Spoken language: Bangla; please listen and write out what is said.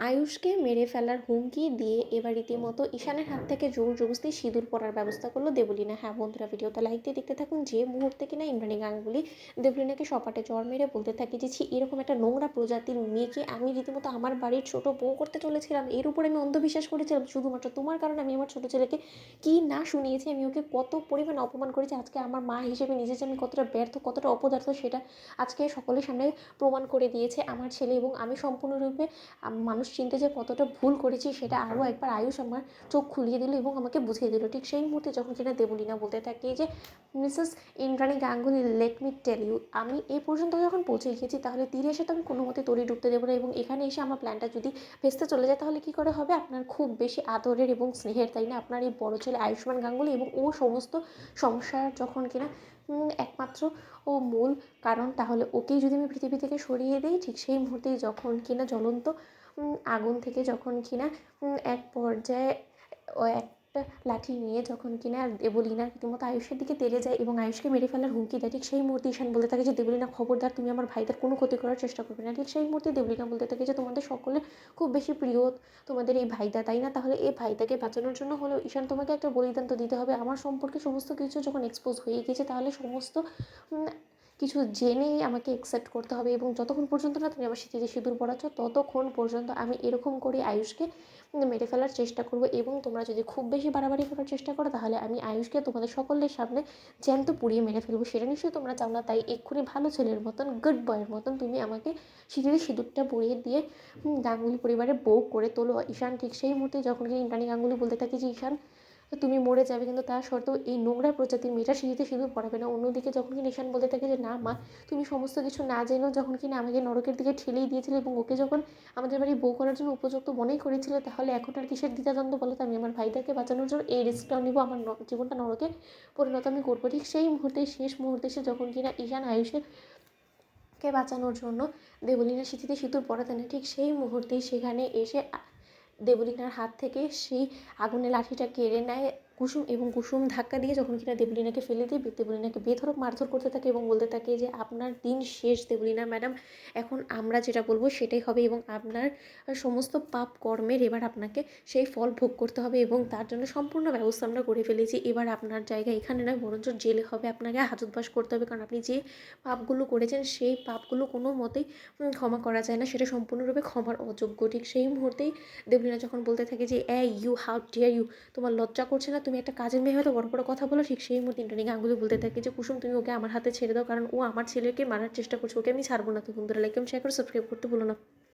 আয়ুষকে মেরে ফেলার হুমকি দিয়ে এবার রীতিমতো ঈশানের হাত থেকে জোর জবরদস্তি সিঁদুর পরার ব্যবস্থা করলো দেবলীনা। হ্যাঁ বন্ধুরা, ভিডিওটা লাইক দিয়ে দেখতে থাকুন। যে মুহূর্তে কিনা ইন্দ্রাণী গাঙ্গুলি দেবলীনাকে সপাটে চড় মেরে বলতে থাকে যে ছি, এরকম একটা নোংরা প্রজাতির মেয়েকে আমি রীতিমতো আমার বাড়ির ছোট বউ করতে চলেছিলাম, এর উপরে আমি অন্ধবিশ্বাস করেছিলাম শুধুমাত্র তোমার কারণে। আমি আমার ছোট ছেলেকে কি না শুনিয়েছি, আমি ওকে কত পরিমাণ অপমান করেছি। আজকে আমার মা হিসেবে নিজে যে আমি কতটা ব্যর্থ, কতটা অপদার্থ, সেটা আজকে সকলের সামনে প্রমাণ করে দিয়েছে আমার ছেলে। এবং আমি সম্পূর্ণরূপে মানুষ চিনতে যে কতটা ভুল করেছি সেটা আরও একবার আয়ুষ আমার চোখ খুলিয়ে দিল এবং আমাকে বুঝিয়ে দিল। ঠিক সেই মুহূর্তে যখন কিনা দেবলীনা বলতে থাকে যে Mrs Indrani Ganguly, let me tell you, আমি এই পর্যন্ত যখন পৌঁছে গিয়েছি তাহলে তীরে এসে তো আমি কোনো মতে তরি ডুবতে দেবো না। এবং এখানে এসে আমার প্ল্যানটা যদি ভেস্তে চলে যায় তাহলে কী করে হবে? আপনার খুব বেশি আদরের এবং স্নেহের, তাই না, আপনার এই বড় ছেলে আয়ুষ্মান গাঙ্গুলি, এবং ও সমস্ত সমস্যার যখন কিনা একমাত্র ও মূল কারণ, তাহলে ওকেই যদি আমি পৃথিবী থেকে সরিয়ে দিই, ঠিক সেই মুহূর্তেই যখন কিনা জ্বলন্ত আগুন থেকে যখন কিনা এক পর্যায়ে ও একটা লাঠি নিয়ে যখন কিনা দেবলীনা রীতিমতো আয়ুষের দিকে তেড়ে যায় এবং আয়ুষকে মেরে ফেলার হুমকি দেয়, ঠিক সেই মুহূর্তে ঈশান বলতে থাকে যে দেবলীনা খবরদার, তুমি আমার ভাইদের কোনো ক্ষতি করার চেষ্টা করবে না। ঠিক সেই মুহূর্তে দেবলীনা বলতে থাকে যে তোমাদের সকলের খুব বেশি প্রিয় তোমাদের এই ভাইদা, তাই না? তাহলে এই ভাইদাকে বাঁচানোর জন্য হলেও ঈশান তোমাকে একটা বলিদান তো দিতে হবে। আমার সম্পর্কে সমস্ত কিছু যখন এক্সপোজ হয়ে গেছে তাহলে সমস্ত কিছু জেনেই আমাকে অ্যাকসেপ্ট করতে হবে। এবং যতক্ষণ পর্যন্ত না তুমি আমার স্মৃতিতে সিঁদুর পড়াচ্ছ ততক্ষণ পর্যন্ত আমি এরকম করে আয়ুষকে মেরে ফেলার চেষ্টা করব। এবং তোমরা যদি খুব বেশি বাড়াবাড়ি করার চেষ্টা করো তাহলে আমি আয়ুষকে তোমাদের সকলের সামনে জ্যান্ত পুড়িয়ে মেরে ফেলবো। সেটা নিশ্চয়ই তোমরা চাও না। তাই এক্ষুনি ভালো ছেলের মতন, গুড বয়ের মতন তুমি আমাকে সিঁদুরে সিঁদুরটা পরিয়ে দিয়ে গাঙ্গুলি পরিবারের বউ করে তোলো। ঈশান ঠিক সেই মুহূর্তে যখন কি ইন্দ্রাণী গাঙ্গুলি বলতে থাকে যে ঈশান তুমি মরে যাবে, কিন্তু তা সত্ত্বেও এই নোংরা প্রজাতির মেয়েটা সিঁড়িতে সিঁদুর পড়াবে না। অন্যদিকে যখন কি ঈশান বলতে থাকে যে না মা, তুমি সমস্ত কিছু না জেনেও যখন কিনা আমাকে নরকের দিকে ঠেলেই দিয়েছিলে এবং ওকে যখন আমাদের বাড়ি বউ করার জন্য উপযুক্ত মনেই করেছিলে, তাহলে এখন আর কিসের দ্বিধাদ্বন্দ্ব বলো তো? আমি আমার ভাইটাকে বাঁচানোর জন্য এই রিস্কটাও নিব, আমার জীবনটা নরকে পরিণত আমি করবো। ঠিক সেই মুহূর্তে, শেষ মুহূর্তে এসে যখন কিনা ঈশান আয়ুষকে বাঁচানোর জন্য দেবলীনার স্মৃতিতে সিঁদুর পরাতে না, ঠিক সেই মুহূর্তেই সেখানে এসে দেবলীনার হাত থেকে সেই আগুনের লাঠিটা কেড়ে নেয় কুসুম, এবং কুসুম ধাক্কা দিয়ে যখন কিনা দেবলীনাকে ফেলে দিয়ে দেবলীনাকে বেধড়ক মারধর করতে থাকে এবং বলতে থাকে যে আপনার দিন শেষ দেবলীনা ম্যাডাম, এখন আমরা যেটা বলবো সেটাই হবে এবং আপনার সমস্ত পাপ কর্মের এবার আপনাকে সেই ফল ভোগ করতে হবে এবং তার জন্য সম্পূর্ণ ব্যবস্থা আমরা করে ফেলেছি। এবার আপনার জায়গা এখানে নয়, বরঞ্চ জেলে হবে, আপনাকে হাজতবাস করতে হবে, কারণ আপনি যে পাপগুলো করেছেন সেই পাপগুলো কোনো মতেই ক্ষমা করা যায় না, সেটা সম্পূর্ণরূপে ক্ষমার অযোগ্য। ঠিক সেই মুহূর্তেই দেবলীনা যখন বলতে থাকে যে ইউ, হাউ ডিয়ার ইউ, তোমার লজ্জা করছে না? তুমি একটা কাজের মেয়ে হয়তো বড় বড় কথা বলো। ঠিক সেই মুহূর্তে ইন্দ্রাণী গাঙ্গুলি বলতে থাকে যে কুসুম, তুমি ওকে আমার হাতে ছেড়ে দাও, কারণ ও আমার ছেলেকে মারার চেষ্টা করছে, ওকে আমি ছাড়বো না। তো বন্ধুরা, লাইক এবং শেয়ার করে সাবস্ক্রাইব করতে ভুলো না।